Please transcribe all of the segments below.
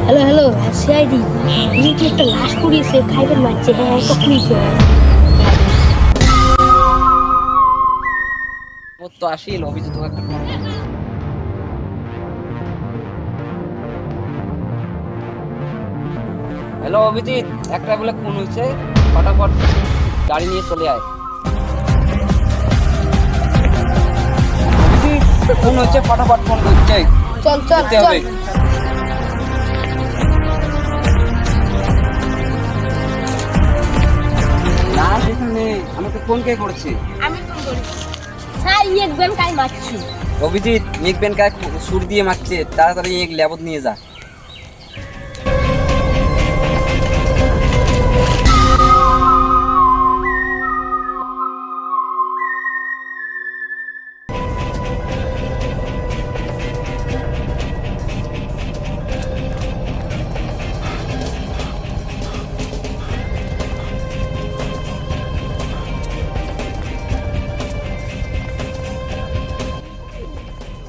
Hello hello, CID. তুমি কি একটা লাশ পুড়িয়েছে, খাইবেন মারছে? হ্যাঁ, তো পুড়িয়েছে। ও তো আসিল, অভিজিৎ তোকে একটা ফোন। হ্যালো অভিজিৎ, একটা বলে খুন হয়েছে, ফটাফট গাড়ি নিয়ে চলে আয়। অভিজিৎ, খুন হচ্ছে, ফটাফট ফোন করছে। চল চল যেতে চল। হবে। লাশ এখানে, আমাকে ফোন কে করেছে? আমি ফোন করি। হ্যাঁ, একদম কাই মারছি। অভিজিৎ, মেঘ বেনকায় সুর দিয়ে মারছে, তাড়াতাড়ি এক ল্যাবত নিয়ে যা।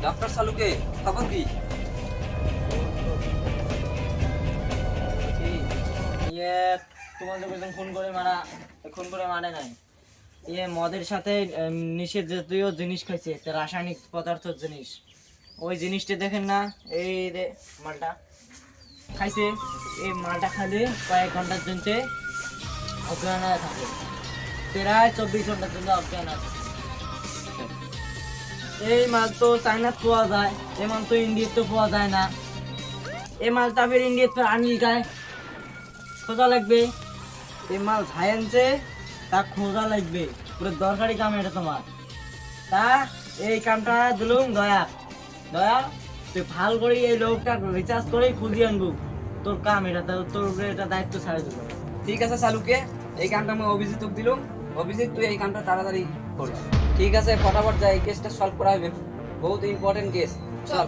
ডক্টর সালুকে খবর কি? ইয়ে তোমাদের একজন খুন করে মারে নাই। ইয়ে মদের সাথে নিষেধ জাতীয় জিনিস খাইছে, একটা রাসায়নিক পদার্থের জিনিস। ওই জিনিসটা দেখেন না, এই রে মালটা খাইছে। এই মালটা খাইলে কয়েক ঘন্টার জন্য অজ্ঞান হয়ে থাকে, প্রায় 24 ঘন্টার জন্য অজ্ঞান আছে। এই মাল তো চাইনাত পাওয়া যায়, এই মাল তো ইন্ডিয়াতে পাওয়া যায় না। এই মালটা ফের ইন্ডিয়াতে আনি গায় খোঁজা লাগবে। এই মাল ছাই আনছে, তা খোঁজা লাগবে, পুরো দরকারি কাম এটা তোমার। তা এই কামটা দিলুম দয়া দয়া, তুই ভাল করে এই লোকটা রিচার্জ করে খুঁজি আনবু। তোর কাম এটা, তোর উপরে এটা দায়িত্ব ছাড়ে দিল। ঠিক আছে সালুকে, এই কামটা আমি অভিজিৎ দিলাম। অভিজিৎ, তুই এই কামটা তাড়াতাড়ি করিস। ঠিক আছে, ফটাফট যাই, এই কেসটা সলভ করা হবে, বহুত ইম্পর্টেন্ট কেস। চল।